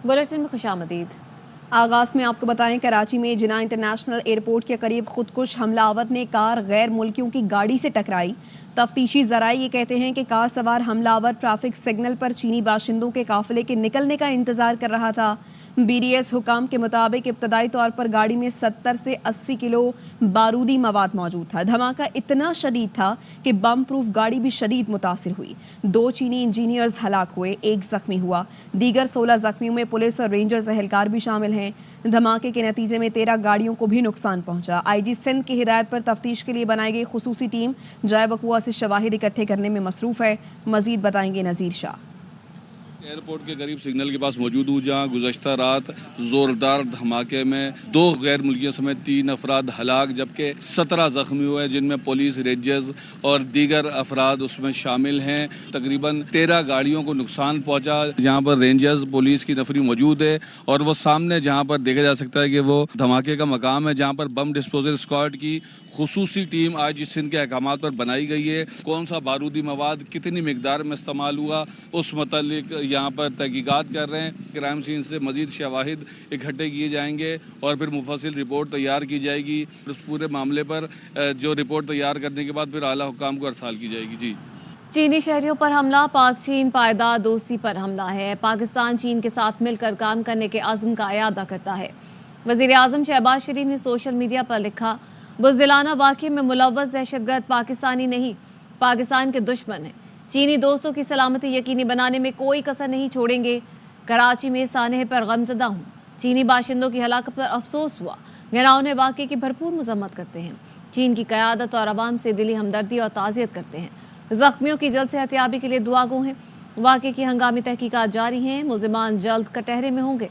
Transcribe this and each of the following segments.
Bulletin में खुशामदीद। आगाज में आपको बताएं, कराची में जिना इंटरनेशनल एयरपोर्ट के करीब खुदकुश हमलावर ने कार गैर मुल्कियों की गाड़ी से टकराई। तफ्तीशी जराये ये कहते हैं कि कार सवार हमलावर ट्रैफिक सिग्नल पर चीनी बाशिंदों के काफिले के निकलने का इंतजार कर रहा था। BDS हुकाम के मुताबिक इब्तदाई तौर पर गाड़ी में 70 से 80 किलो बारूदी मवाद मौजूद था। धमाका इतना शदीद था कि बम प्रूफ गाड़ी भी शदीद मुतासिर हुई। 2 चीनी इंजीनियर्स हलाक हुए, 1 जख्मी हुआ। दीगर 16 जख्मियों में पुलिस और रेंजर्स एहलकार भी शामिल हैं। धमाके के नतीजे में 13 गाड़ियों को भी नुकसान पहुंचा। IG सिंध की हिदायत पर तफ्तीश के लिए बनाई गई खुसूसी टीम जाए वकुआ से शवाहिद इकट्ठे करने में मसरूफ है। मजीद बताएंगे नज़ीर शाह। एयरपोर्ट के करीब सिग्नल के पास मौजूद हूँ, जहाँ गुज़श्ता रात ज़ोरदार धमाके में 2 गैर मुल्कियों समेत 3 अफराद हलाक जबकि 17 ज़ख्मी हुए, जिनमें पुलिस, रेंजर्स और दीगर अफराद उसमें शामिल हैं। तकरीबन 13 गाड़ियों को नुकसान पहुँचा, जहाँ पर रेंजर्स, पुलिस की नफरी मौजूद है। और वो सामने जहाँ पर देखा जा सकता है कि वो धमाके का मकाम है, जहाँ पर बम डिस्पोजल स्क्वाड की खुसूसी टीम IG सिंध के अहकामात पर बनाई गई है। कौन सा बारूदी मवाद कितनी मिकदार में इस्तेमाल हुआ उस मतलब यहाँ पर तहकीकात कर रहे हैं। क्राइम सीन से मजीद शवाहिद इकट्ठे किए जाएंगे और फिर मुफस्सिल रिपोर्ट तैयार की जाएगी। इस पूरे मामले पर जो रिपोर्ट तैयार करने के बाद फिर आला हुक्काम को अरसाल की जाएगी। जी, चीनी शहरियों पर हमला पाक चीन पायदार दोस्ती पर हमला है। पाकिस्तान चीन के साथ मिलकर काम करने के अज़्म का इयादा करता है। वज़ीर आज़म शहबाज शरीफ ने सोशल मीडिया पर लिखा, बुज़दिलाना वाक़ये में मुलव्वस दहशतगर्द पाकिस्तानी नहीं, पाकिस्तान के दुश्मन हैं। चीनी दोस्तों की सलामती यकीनी बनाने में कोई कसर नहीं छोड़ेंगे। कराची में सानह पर गमज़दा हूँ। चीनी बाशिंदों की हलाकत पर अफसोस हुआ। घिनौने वाक़ये की भरपूर मज़म्मत करते हैं। चीन की क़यादत और अवाम से दिली हमदर्दी और ताज़ियत करते हैं। ज़ख्मियों की जल्द सेहतयाबी के लिए दुआ गो हैं। वाक़ये की हंगामी तहकीकात जारी हैं। मुल्ज़िमान जल्द कटहरे में होंगे।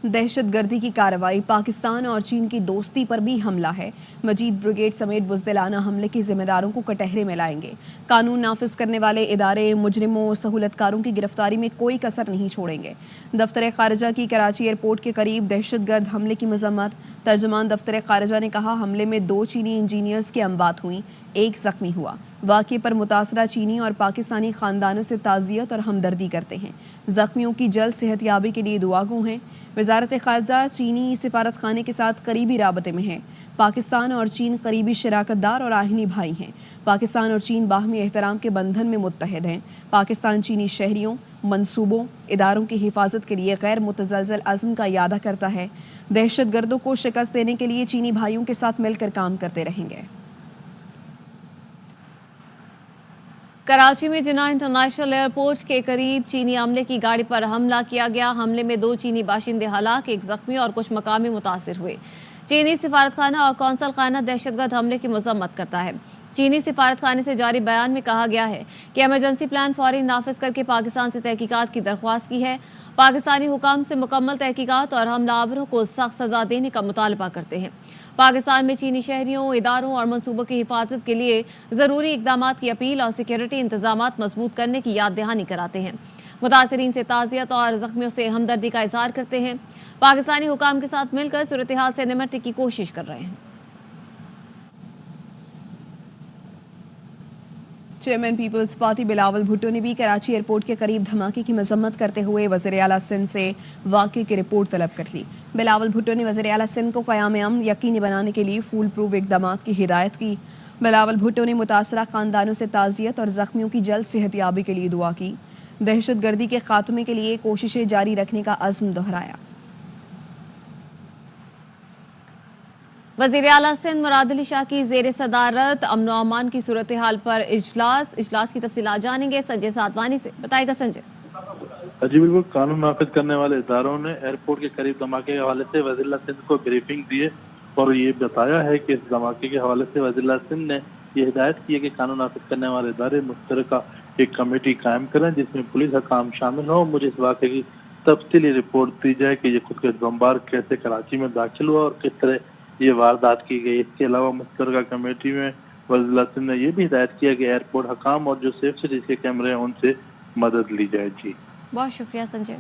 दहशतगर्दी की कार्रवाई, पाकिस्तान और चीन की दोस्ती पर भी हमला है। मजीद ब्रिगेड समेत बुज़दिलाना हमले के जिम्मेदारों को कटहरे में लाएंगे। कानून नाफिज करने वाले इदारे मुजरिमों, सहूलतकारों की गिरफ्तारी में कोई कसर नहीं छोड़ेंगे। दफ्तर खारजा की कराची एयरपोर्ट के करीब दहशतगर्द हमले की मजम्मत। तर्जुमान दफ्तर खारजा ने कहा, हमले में 2 चीनी इंजीनियर्स की अमवात हुई, 1 जख्मी हुआ। वाक़ये पर मुतासरा चीनी और पाकिस्तानी खानदानों से ताज़ियत और हमदर्दी करते हैं। जख्मियों की जल्द सेहतयाबी के लिए दुआ गो हैं। वज़ारत ख़ारजा चीनी सिफारत खाने के साथ करीबी राबते में है। पाकिस्तान और चीन करीबी शराकतदार और आहिनी भाई हैं। पाकिस्तान और चीन बाहमी एहतराम के बंधन में मुत्तहद हैं। पाकिस्तान चीनी शहरियों, मंसूबों, इदारों की हिफाजत के लिए गैर मुतज़लज़ल अज़्म का इयादा करता है। दहशतगर्दों को शिकस्त देने के लिए चीनी भाइयों के साथ मिलकर काम करते रहेंगे। कराची में जिना इंटरनेशनल एयरपोर्ट के करीब चीनी अमले की गाड़ी पर हमला किया गया। हमले में 2 चीनी बाशिंदे हलाक, 1 जख्मी और कुछ मकामी मुतासिर हुए। चीनी सिफारतखाना और कौंसल खाना दहशतगर्द हमले की मजम्मत करता है। चीनी सिफारत खाने से जारी बयान में कहा गया है कि एमरजेंसी प्लान फौरी नाफिज करके पाकिस्तान से तहकीकात की दरख्वास्त की है। पाकिस्तानी हुकाम से मुकम्मल तहकीकात और हमलावरों को सख्त सजा देने का मुतालबा करते हैं। पाकिस्तान में चीनी शहरियों, इदारों और मनसूबों की हिफाजत के लिए ज़रूरी इकदाम की अपील और सिक्योरिटी इंतजामात मजबूत करने की याद दहानी कराते हैं। मुतासरीन से ताज़ियत और ज़ख्मियों से हमदर्दी का इजहार करते हैं। पाकिस्तानी हुकाम के साथ मिलकर सूरत हाल से निपटने की कोशिश कर रहे हैं। Chairman Peoples Party Bilawal Bhutto ने भी कराची एयरपोर्ट के करीब धमाके की मजम्मत करते हुए वज़ीर आला सिंध से वाक़ये की रिपोर्ट तलब कर ली। बिलावल भुट्टो ने वज़ीर आला सिंध को क़याम अमन यकीनी बनाने के लिए फूल प्रूफ इक़दामात की हिदायत की। बिलावल भुट्टो ने मुतासरा ख़ानदानों से ताज़ियत और ज़ख्मियों की जल्द सेहतयाबी के लिए दुआ की। दहशतगर्दी के खात्मे के लिए कोशिशें जारी रखने का अज़्म दोहराया। वज़ीर आला सिंध मुराद अली शाह की ज़ेर सदारत अमन और अमान की सूरत हाल पर इजलास की तफसीलात जानेंगे संजय सातवानी से। बताएगा संजय। जी बिल्कुल, कानून नाफिज करने वाले इदारों ने एयरपोर्ट के करीब धमाके के हवाले से वज़ीर आला सिंध को ब्रीफिंग दी है और ये बताया है कि इस धमाके के हवाले से वज़ीर आला सिंध ने ये हिदायत की है कि कानून नाफिज करने वाले इदारे मुश्तरका एक कमेटी कायम करें जिसमें पुलिस हकाम शामिल हो। मुझे इस वाक़े की तफसीली रिपोर्ट दी जाए कि ये खुद के बमबार कैसे कराची में दाखिल हुआ और किस तरह ये वारदात की गई। इसके अलावा मुश्तरका कमेटी में वज़ीर आला सिंध ने यह भी हिदायत किया कि एयरपोर्ट हकाम और जो सेफ सिटीज के कैमरे हैं उनसे मदद ली जाए। जी बहुत शुक्रिया संजय।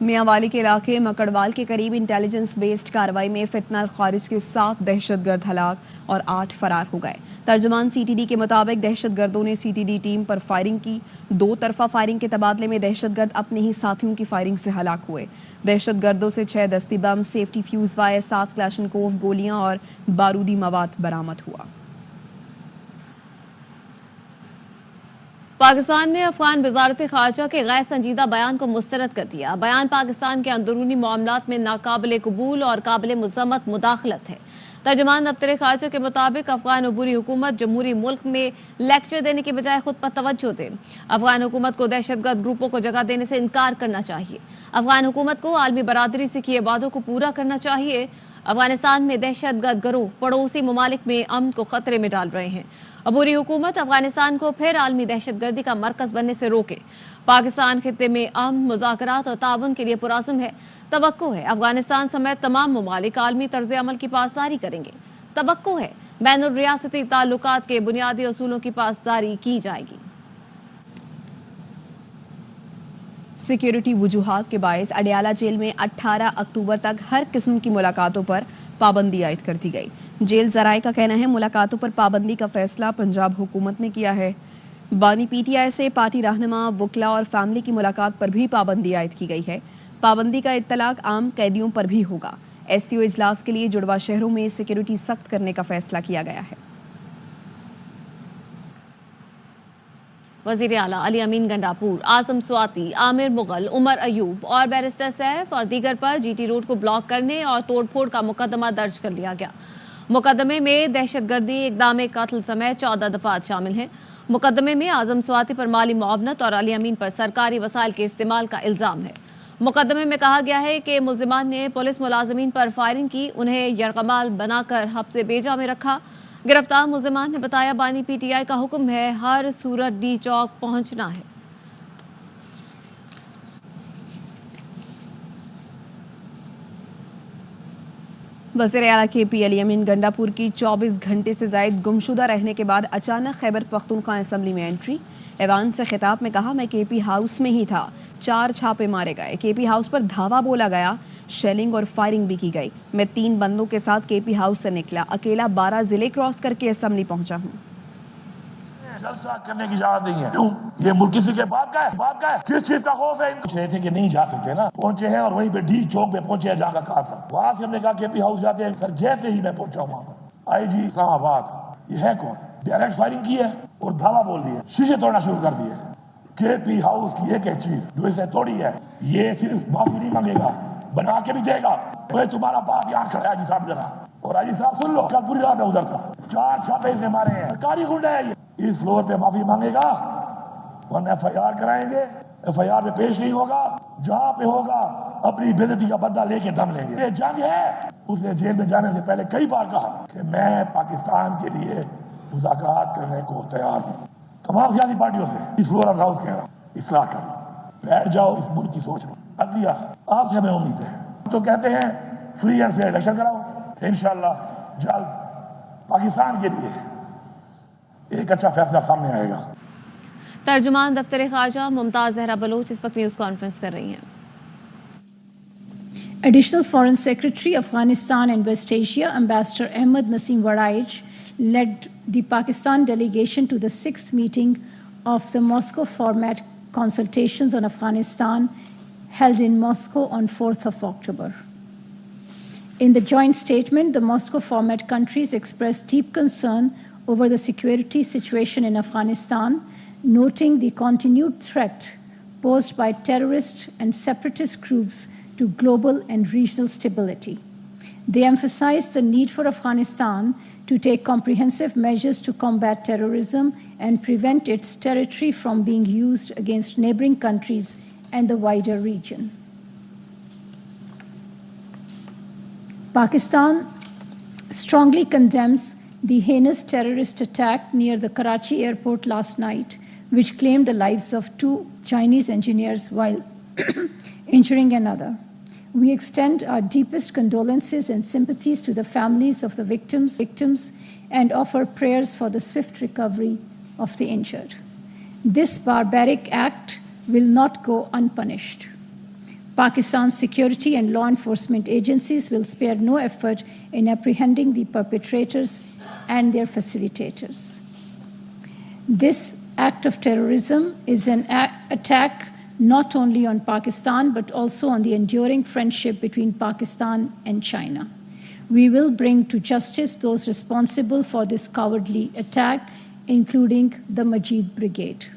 میاں کے علاقے مکڑوال کے قریب انٹیلیجنس بیسڈ کارروائی میں فتنہ الخوارج کے 7 دہشت گرد ہلاک اور 8 فرار ہو گئے۔ ترجمان سی ٹی ڈی کے مطابق دہشت گردوں نے سی ٹی ڈی ٹیم پر فائرنگ کی۔ 2 طرفہ فائرنگ کے تبادلے میں دہشت گرد اپنے ہی ساتھیوں کی فائرنگ سے ہلاک ہوئے۔ دہشت گردوں سے 6 دستی بم، سیفٹی فیوز وائر، 7 کلاشنکوف گولیاں اور بارودی مواد برآمد ہوا۔ پاکستان نے افغان وزارت خارجہ کے غیر سنجیدہ بیان کو مسترد کر دیا۔ بیان پاکستان کے اندرونی معاملات میں ناقابل قبول اور قابل مذمت مداخلت ہے۔ ترجمان دفتر خارجہ کے مطابق افغان عبوری حکومت جمہوری ملک میں لیکچر دینے کے بجائے خود پر توجہ دے۔ افغان حکومت کو دہشت گرد گروپوں کو جگہ دینے سے انکار کرنا چاہیے۔ افغان حکومت کو عالمی برادری سے کیے وعدوں کو پورا کرنا چاہیے۔ افغانستان میں دہشت گرد گروہ پڑوسی ممالک میں امن کو خطرے میں ڈال رہے ہیں۔ عبوری حکومت افغانستان کو پھر عالمی دہشت گردی کا مرکز بننے سے روکے۔ پاکستان خطے میں امن، مذاکرات اور تعاون کے لیے پرعزم ہے۔ توقع ہے افغانستان سمیت تمام ممالک عالمی طرز عمل کی پاسداری کریں گے۔ توقع ہے بین الریاستی تعلقات کے بنیادی اصولوں کی پاسداری کی جائے گی۔ سیکیورٹی وجوہات کے باعث اڈیالہ جیل میں 18 اکتوبر تک ہر قسم کی ملاقاتوں پر پابندی عائد کر دی گئی۔ جیل ذرائع کا کہنا ہے ملاقاتوں پر پابندی کا فیصلہ پنجاب حکومت نے کیا ہے۔ بانی پی ٹی آئی سے پارٹی رہنما، وکلاء اور فیملی کی ملاقات پر بھی پابندی عائد کی گئی ہے۔ پابندی کا اطلاق عام قیدیوں پر بھی ہوگا۔ ایس سی او اجلاس کے لیے جڑواں شہروں میں سیکیورٹی سخت کرنے کا فیصلہ کیا گیا ہے۔ وزیر اعلیٰ علی امین گنڈاپور، اعظم سواتی، عامر مغل، عمر ایوب اور بیرسٹر سیف اور دیگر پر جی ٹی روڈ کو بلاک کرنے اور توڑ پھوڑ کا مقدمہ درج کر لیا گیا۔ مقدمے میں دہشت گردی، اقدام قتل سمیت 14 دفعات شامل ہیں۔ مقدمے میں اعظم سواتی پر مالی معاونت اور علی امین پر سرکاری وسائل کے استعمال کا الزام ہے۔ مقدمے میں کہا گیا ہے کہ ملزمان نے پولیس ملازمین پر فائرنگ کی، انہیں یرغمال بنا کر حبس بیجا میں رکھا۔ گرفتار ملزمان نے بتایا بانی پی ٹی آئی کا حکم ہے ہر صورت ڈی چوک پہنچنا ہے۔ وزیر اعلیٰ کے پی علی امین گنڈاپور کی 24 گھنٹے سے زائد گمشدہ رہنے کے بعد اچانک خیبر پختونخوا اسمبلی میں انٹری۔ ایوان سے خطاب میں کہا میں کے پی ہاؤس میں ہی تھا، 4 چھاپے مارے گئے، کے پی ہاؤس پر دھاوا بولا گیا، شیلنگ اور فائرنگ بھی کی گئی۔ میں 3 بندوں کے ساتھ کے پی ہاؤس سے نکلا، اکیلا 12 ضلع کراس کر کے اسمبلی پہنچا ہوں۔ جلسہ کرنے کی اجازت نہیں ہے۔ کیوں؟ یہ ملک کسی کے باپ کا ہے؟ کس چیز کا خوف ہے؟ پوچھ رہے تھے کہ نہیں جا سکتے نا، پہنچے ہیں اور وہیں پہ ڈی چوک پہ پہنچے ہیں جہاں کا کہا تھا۔ وہاں سے ہم نے کہا کے پی ہاؤس جاتے ہیں، سر جیسے ہی میں پہنچا وہاں پر آئی جی اسلام آباد، یہ ہے کون؟ ڈائریکٹ فائرنگ کی ہے اور دھاوا بول دیے، شیشے توڑنا شروع کر دیے۔ کے پی ہاؤس کی ایک چیز جو اسے توڑی ہے، یہ صرف معافی نہیں مانگے گا، بنا کے بھی دے گا۔ تمہارا باپ یہاں کھڑا ہے، حاجی صاحب ذرا، اور حاجی صاحب سن لو، کل پوری رات میں ادھر تھا، 4 چھاپے اسے مارے ہیں، سرکاری گنڈا ہے یہ۔ اس فلور پہ معافی مانگے گا ورنہ ایف آئی آر کرائیں گے، ایف آئی آر پہ پیش نہیں ہوگا، جہاں پہ ہوگا اپنی بے عزتی کا بدلہ لے کے دم لیں گے۔ یہ جنگ ہے۔ اس نے جیل میں جانے سے پہلے کئی بار کہا کہ میں پاکستان کے لیے مذاکرات کرنے کو تیار ہوں تمام سیاسی پارٹیوں سے۔ اس فلور آف ہاؤس کہہ رہا ہوں، اصلاح کرو، بیٹھ جاؤ، اس ملک کی سوچ لو۔ عدلیہ آپ سے ہمیں امید ہے، تو کہتے ہیں فری اینڈ فیئر الیکشن کراؤ، انشاءاللہ جلد پاکستان کے لیے ایک اچھا فیصلہ سامنے آئے گا۔ ترجمان دفتر خارجہ ممتاز زہرا بلوچ اس وقت نیوز کانفرنس کر رہی ہیں۔ Additional Foreign Secretary Afghanistan and West Asia, Ambassador Ahmed Naseem Waraij, led the Pakistan delegation to the 6th meeting of the Moscow format consultations on Afghanistan held in Moscow on 4th of October. In the joint statement, the Moscow format countries expressed deep concern over the security situation in Afghanistan, noting the continued threat posed by terrorist and separatist groups to global and regional stability. They emphasized the need for Afghanistan to take comprehensive measures to combat terrorism and prevent its territory from being used against neighboring countries and the wider region. Pakistan strongly condemns the heinous terrorist attack near the Karachi airport last night, which claimed the lives of 2 Chinese engineers while injuring another. We extend our deepest condolences and sympathies to the families of the victims and offer prayers for the swift recovery of the injured. This barbaric act will not go unpunished. Pakistan's security and law enforcement agencies will spare no effort in apprehending the perpetrators and their facilitators. This act of terrorism is an attack not only on Pakistan but also on the enduring friendship between Pakistan and China. We will bring to justice those responsible for this cowardly attack, including the Majid Brigade.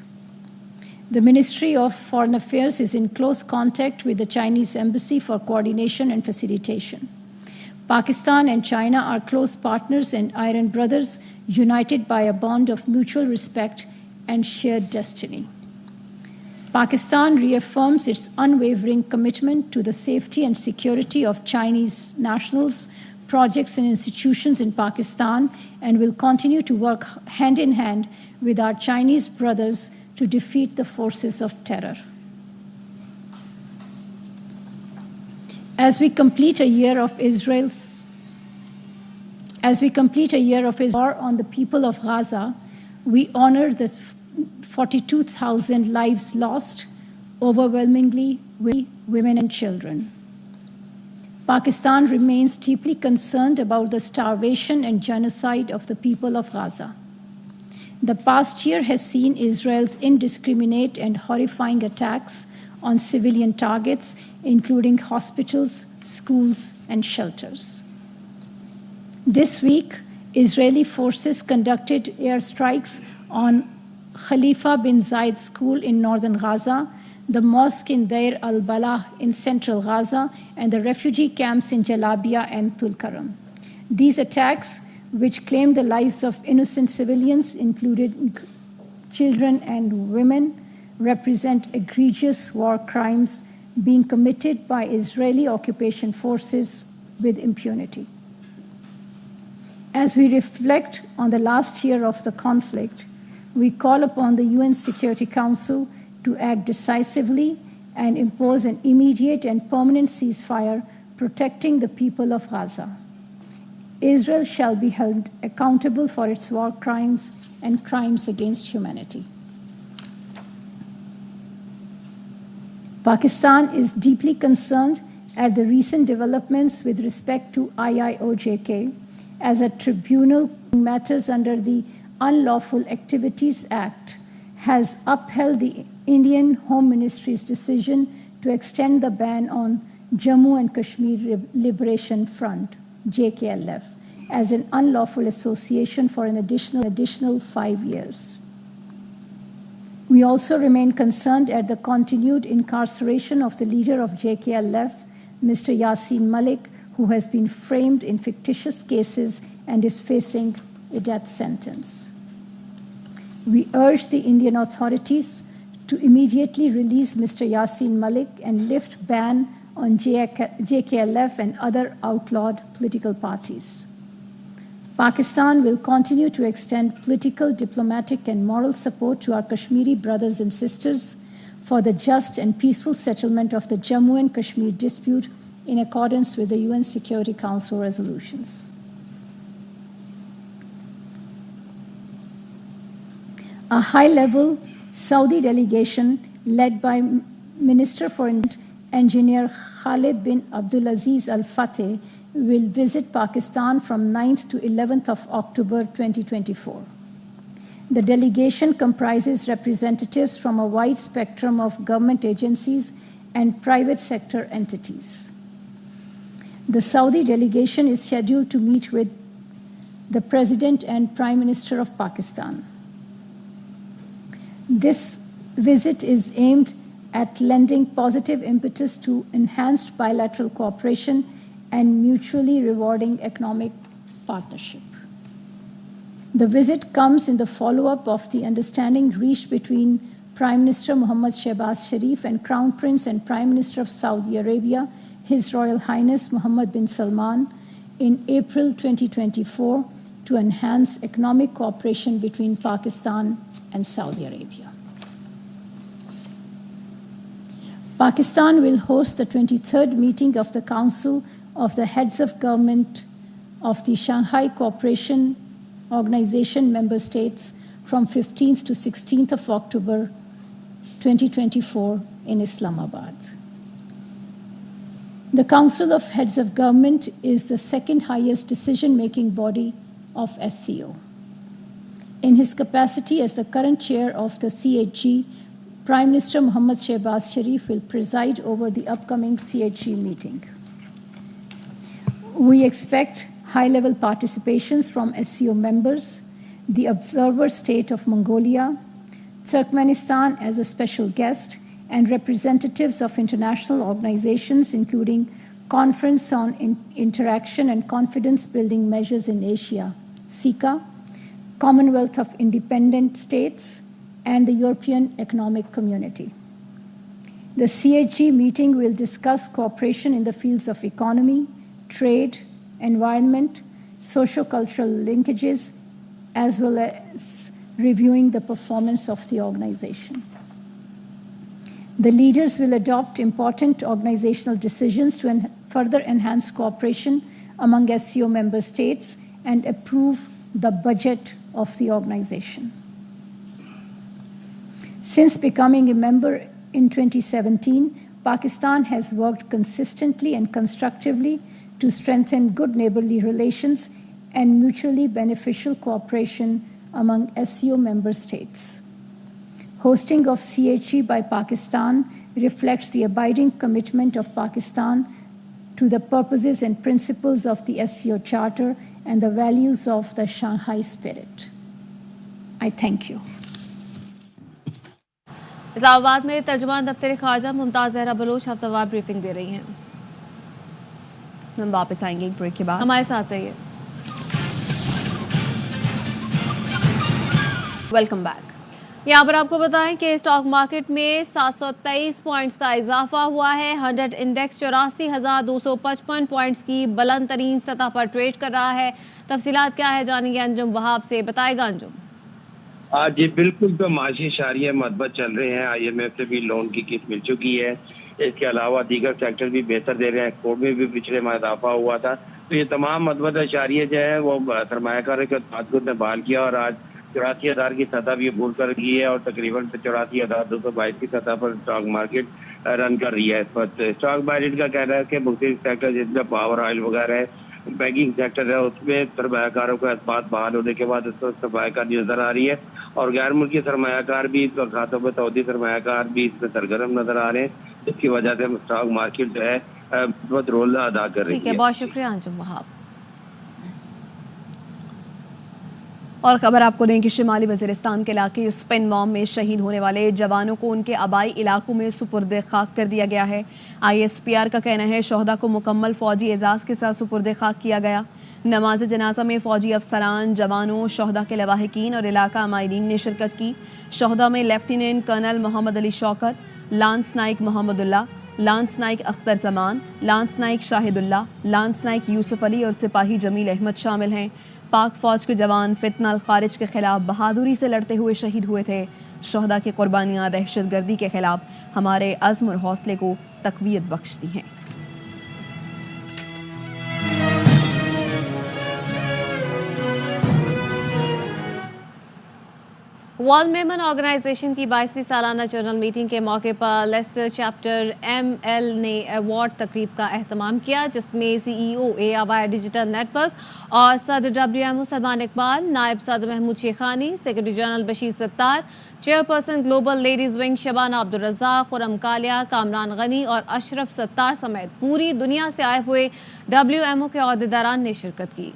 The Ministry of Foreign Affairs is in close contact with the Chinese Embassy for coordination and facilitation. Pakistan and China are close partners and iron brothers, united by a bond of mutual respect and shared destiny. Pakistan reaffirms its unwavering commitment to the safety and security of Chinese nationals, projects, and institutions in Pakistan, and will continue to work hand in hand with our Chinese brothers to defeat the forces of terror. As we complete a year of Israel's war on the people of Gaza, we honor the 42,000 lives lost, overwhelmingly women and children. Pakistan remains deeply concerned about the starvation and genocide of the people of Gaza. The past year has seen Israel's indiscriminate and horrifying attacks on civilian targets, including hospitals, schools, and shelters. This week, Israeli forces conducted airstrikes on Khalifa bin Zayed School in northern Gaza, the mosque in Deir al-Balah in central Gaza, and the refugee camps in Jalabia and Tulkaram. These attacks, which claimed the lives of innocent civilians, including children and women, represent egregious war crimes being committed by Israeli occupation forces with impunity. As we reflect on the last year of the conflict, we call upon the UN Security Council to act decisively and impose an immediate and permanent ceasefire protecting the people of Gaza. Israel shall be held accountable for its war crimes and crimes against humanity. Pakistan is deeply concerned at the recent developments with respect to IIOJK as a tribunal matters under the Unlawful Activities Act has upheld the Indian Home Ministry's decision to extend the ban on Jammu and Kashmir Liberation Front, JKLF, as an unlawful association for an additional 5 years. We also remain concerned at the continued incarceration of the leader of JKLF, Mr. Yasin Malik, who has been framed in fictitious cases and is facing a death sentence. We urge the Indian authorities to immediately release Mr. Yasin Malik and lift ban on JKLF and other outlawed political parties. Pakistan will continue to extend political, diplomatic, and moral support to our Kashmiri brothers and sisters for the just and peaceful settlement of the Jammu and Kashmir dispute in accordance with the UN Security Council resolutions. A high-level Saudi delegation led by Minister for Engineer Khalid bin Abdulaziz Al Fateh will visit Pakistan from 9th to 11th of October 2024. The delegation comprises representatives from a wide spectrum of government agencies and private sector entities. The Saudi delegation is scheduled to meet with the President and Prime Minister of Pakistan. This visit is aimed at lending positive impetus to enhanced bilateral cooperation and mutually rewarding economic partnership. The visit comes in the follow-up of the understanding reached between Prime Minister Mohammad Shehbaz Sharif and Crown Prince and Prime Minister of Saudi Arabia, His Royal Highness Mohammed bin Salman, in April 2024 to enhance economic cooperation between Pakistan and Saudi Arabia. Pakistan will host the 23rd meeting of the Council of the Heads of Government of the Shanghai Cooperation Organization member states from 15th to 16th of October 2024 in Islamabad. The Council of Heads of Government is the second highest decision-making body of SCO. In his capacity as the current chair of the CHG, Prime Minister Mohammad Shehbaz Sharif will preside over the upcoming CHG meeting. We expect high-level participations from SCO members, the observer state of Mongolia, Turkmenistan as a special guest, and representatives of international organizations, including Conference on Interaction and Confidence-Building Measures in Asia, CICA, Commonwealth of Independent States, and the European Economic Community. The CHG meeting will discuss cooperation in the fields of economy, trade, environment, socio-cultural linkages, as well as reviewing the performance of the organization. The leaders will adopt important organizational decisions to further enhance cooperation among SCO member states and approve the budget of the organization. Since becoming a member in 2017, Pakistan has worked consistently and constructively to strengthen good neighborly relations and mutually beneficial cooperation among SCO member states. Hosting of CHG by Pakistan reflects the abiding commitment of Pakistan to the purposes and principles of the SCO Charter and the values of the Shanghai Spirit. I thank you. Islamabad में तर्जुमान दफ्तर ख़ारजा Mumtaz Zahra Bloch हफ्तावार briefing दे रही हैं। हम वापस आएंगे एक break के बाद, हमारे साथ रहिए। Welcome back. यहाँ पर आपको बताएं कि स्टॉक मार्केट में 723 पॉइंट्स का इजाफा हुआ है। 100 इंडेक्स 84,255 पॉइंट्स की बुलंद तरीन सतह पर ट्रेड कर रहा है। तफसीलात क्या है जानेंगे अंजुम वहाब से, बताएगा अंजुम। जी बिल्कुल, तो माशी इशारिया मदबत चल रहे हैं। IMF से भी लोन की किस्त मिल चुकी है। इसके अलावा दीगर सेक्टर भी बेहतर दे रहे हैं। एक्सपोर्ट में भी पिछले माह इजाफा हुआ था। तो ये तमाम मदबत इशारिया जो है वो सरमायाकारी के ताक़ुत ने बहाल किया और आज 84,000 की सतह भी अबूर कर गई है और तकरीबन 84,222 की सतह पर स्टॉक मार्केट रन कर रही है। इस वक्त स्टॉक मार्केट का कहना है कि मुख्तलिफ सेक्टर जिसमें पावर ऑयल वगैरह है, बैंकिंग सेक्टर है, उसमें सरमायाकारों का इस्पात बहाल होने के बाद इस वक्त सरमायाकारी नजर आ रही है और गैर मुल्की सरमायाकार भी खातों में सऊदी सरमायाकार भी इसमें सरगर्म नजर आ रहे हैं, जिसकी वजह से स्टॉक मार्केट जो है बहुत रोल अदा कर रही है। ठीक है, बहुत शुक्रिया अंजुम वहाब। और खबर आपको दें कि शिमाली वज़ीरिस्तान के इलाके स्पिनवाम में शहीद होने वाले जवानों को उनके आबाई इलाकों में सुपुर्द खाक कर दिया गया है। ISPR का कहना है शोहदा को मुकम्मल फ़ौजी एजाज़ के साथ सुपुर्द खाक किया गया। नमाज जनाजा में फ़ौजी अफसरान, जवानों, शोहदा के लवाहिकीन और इलाका अमायदीन ने शिरकत की। शोहदा में lieutenant colonel Mohammad Ali Shaukat, lance naik Mohammadullah, lance naik Akhtar Zaman, lance naik Shahidullah, lance naik Yusuf Ali और सिपाही जमील अहमद शामिल हैं। पाक फ़ौज के जवान फितना अल खारिज के ख़िलाफ़ बहादुरी से लड़ते हुए शहीद हुए थे। शोहदा की कुर्बानियाँ दहशतगर्दी के ख़िलाफ़ हमारे अज़्म और हौसले को तक़वियत बख्शती हैं। वर्ल्ड मेमन ऑर्गेनाइजेशन की 22वीं सालाना जनरल मीटिंग के मौके पर लेस्टर चैप्टर ML ने अवार्ड तकरीब का एहतमाम किया, जिसमें CEO ARY डिजिटल नेटवर्क और सदर WMO सलमान इकबाल, नायब सदर Mahmood Shekhani, secretary general Bashir Sattar, chairperson global ladies wing Shabana Abdul Razzaq, Khurram Kalia, Kamran Ghani और अशरफ सत्तार समेत पूरी दुनिया से आए हुए WMO के अहदेदारान ने शिरकत की।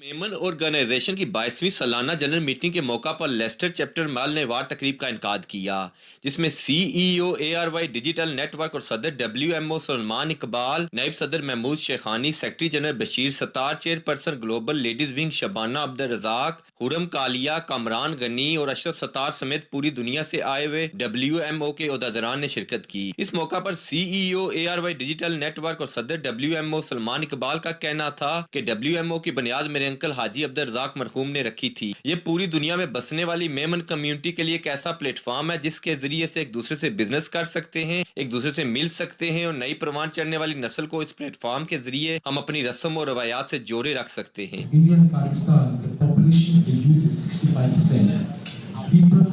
मेमन ऑर्गेनाइजेशन की 22वीं सालाना जनरल मीटिंग के मौका पर लेस्टर चैप्टर माल ने अवार्ड तकरीब का इनकाद किया, जिसमें CEO ARY डिजिटल नेटवर्क और सदर WMO सलमान इकबाल, नायब सदर Mahmood Shekhani, secretary general Bashir Sattar, chairperson global ladies wing Shabana Abdul Razzaq, Khurram Kalia, Kamran Ghani और अशरफ सत्तार समेत पूरी दुनिया से आए हुए WMO के अहदेदारान ने शिरकत की। इस मौका पर CEO ARY डिजिटल नेटवर्क और सदर WMO सलमान इकबाल का कहना था कि WMO की बुनियाद मेरे अंकल हाजी अब्दुल रज़ाक मरहूम ने रखी थी। ये पूरी दुनिया में बसने वाली मेमन कम्युनिटी के लिए एक ऐसा प्लेटफॉर्म है जिसके जरिए से एक दूसरे से बिजनेस कर सकते हैं, एक दूसरे से मिल सकते हैं और नई परवान चढ़ने वाली नस्ल को इस प्लेटफॉर्म के जरिए हम अपनी रस्म और रवायात से जोड़े रख सकते हैं। Indian Pakistan, the population in youth is 65%. People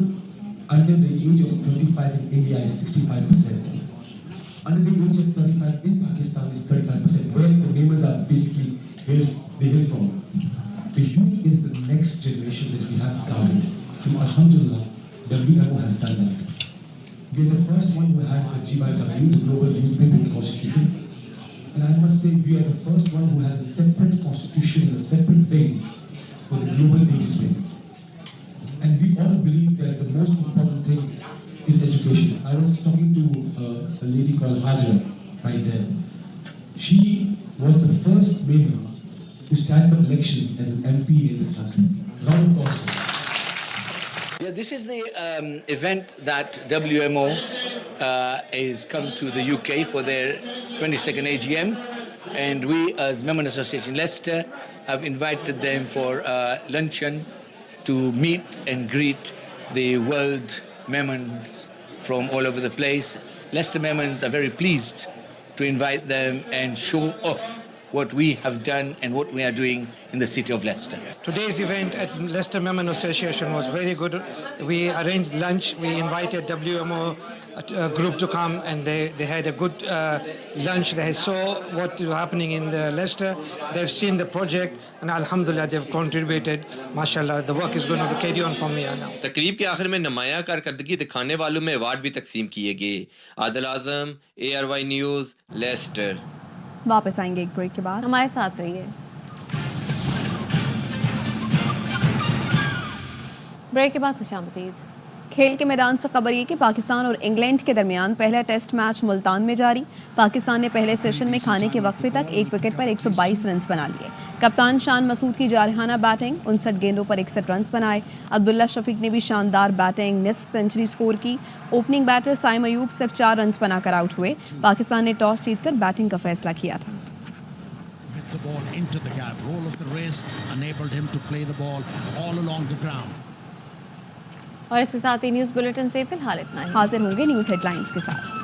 under the age of 25 in India is 65%. under the age of 35 in Pakistan is 35%, where the neighbors are basically hail from. The youth is the next generation that we have guarded. And Alhamdulillah, WMO has done that. We are the first one who had the GYW, the Global Youth Wing with the Constitution. And I must say, we are the first one who has a separate Constitution and a separate wing for the Global Ages Wing. And we all believe that the most important thing is education. I was talking to a lady called Hajar right there. She was the first woman to stand for election as an MP in this country. Round of applause for her. Yeah, this is the event that WMO is come to the UK for their 22nd AGM, and we as Memon Association Leicester have invited them for luncheon to meet and greet the world Memons from all over the place. Leicester Memons are very pleased to invite them and show off what we have done and what we are doing in the city of Leicester. Today's event at Leicester Memon Association was very good. We arranged lunch. We invited WMO group to come, and they had a good lunch. They saw what is happening in Leicester. They've seen the project, and Alhamdulillah, they've contributed. MashaAllah, the work is going to carry on from here now. تقریب کے آخر میں نمایاں کارکردگی دکھانے والوں میں award بھی تقسیم کیے گئے. عادل اعظم، ARY نیوز، لیسٹر. واپس آئیں گے ایک بریک کے بعد. ہمارے ساتھ رہیے. بریک کے بعد خوش آمدید. کھیل کے میدان سے خبر یہ کہ پاکستان اور انگلینڈ کے درمیان پہلا ٹیسٹ میچ ملتان میں جاری. پاکستان نے پہلے سیشن میں کھانے کے وقفے تک ایک وکٹ پر 122 رنز بنا لیے. کپتان شان مسعود کی جارحانہ بیٹنگ، 59 گیندوں پر 61 رنز بنائے. عبداللہ شفیق نے بھی شاندار بیٹنگ، نصف سینچری سکور کی. اوپننگ بیٹر سائم ایوب صرف 4 رنز بنا کر آؤٹ ہوئے. پاکستان نے ٹاس جیت کر بیٹنگ کا فیصلہ کیا تھا. اور اس کے ساتھ ہی نیوز بلیٹن سے فی الحال اتنا ہی. حاضر ہوں گے نیوز ہیڈ لائنز کے ساتھ.